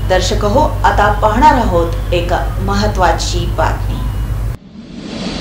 दर्शक हो, आता पाहणार आहोत एक महत्त्वाची बातमी।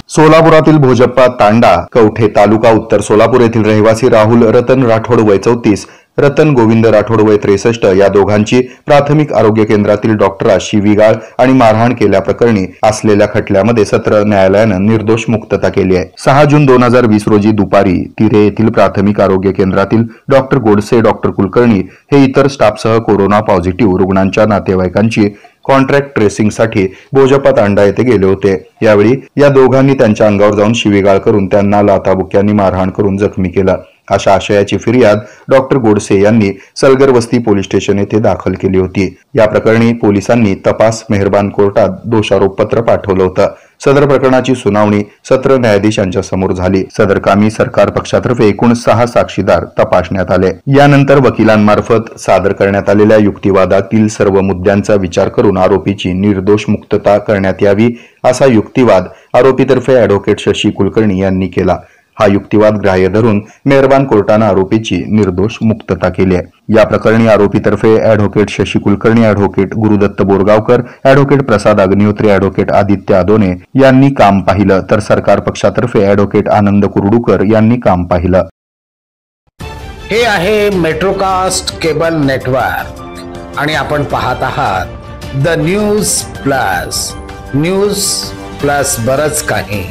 सोलापुरातील भोजप्पा तांडा कवठे तालुका उत्तर सोलापूर येथील रहिवासी राहुल रतन राठोड वय 34, रतन गोविंद राठोड वय 63 या दोघांची प्राथमिक आरोग्य केंद्रातील डॉक्टरास शिवीगाळ आणि मारहाण केल्याप्रकरणी असलेल्या खटल्यामध्ये सत्र न्यायालयानं निर्दोष मुक्तता केली आहे। 6 जून 2020 रोजी दुपारी तिरे येथील प्राथमिक आरोग्य केंद्रातील डॉक्टर गोडसे, डॉक्टर कुलकर्णी हे इतर स्टाफसह कोरोना पॉझिटिव्ह रुग्णांच्या नातेवाईकांची कॉन्ट्रॅक्ट ट्रेसिंगसाठी भोजप्पा तांडा येथे गेले होते। यावेळी या दोघांनी त्यांच्या अंगावर जाऊन शिवीगाळ करून त्यांना लाथाबुक्क्यांनी मारहाण करून जखमी केलं। अशा आशयाची फिर्याद डॉक्टर गोडसे यांनी सलगर वस्ती पोलीस स्टेशन येथे दाखल केली होती। या प्रकरणी पोलिसांनी तपास मेहरबान कोर्टात दोषारोपपत्र पाठवलं होतं। सदर प्रकरणाची सुनावणी सत्र न्यायाधीश यांच्या समोर झाली। सदरकामी सरकार पक्षातर्फे एकूण 6 साक्षीदार तपासण्यात आले। यानंतर वकिलांमार्फत सादर करण्यात आलेल्या युक्तिवादातील सर्व मुद्द्यांचा विचार करून आरोपीची निर्दोष मुक्तता करण्यात यावी असा युक्तिवाद आरोपीतर्फे ॲडव्होकेट शशी कुलकर्णी यांनी केला। हा युक्तिवाद ग्राह्य धरून मेहरबान कोर्टानं आरोपीची निर्दोष मुक्तता केली आहे। या प्रकरणी आरोपीतर्फे advocate Shashi Kulkarni, advocate Gurudatt Borgaonkar, advocate Prasad Agnihotri, advocate Aditya Adone यांनी काम पाहिलं, तर सरकार पक्षातर्फे ॲडव्होकेट आनंद कुरडूकर यांनी काम पाहिलं। हे आहे मेट्रोकास्ट केबल नेटवर्क आणि आपण पाहत आहात द न्यूज प्लस बरच काही।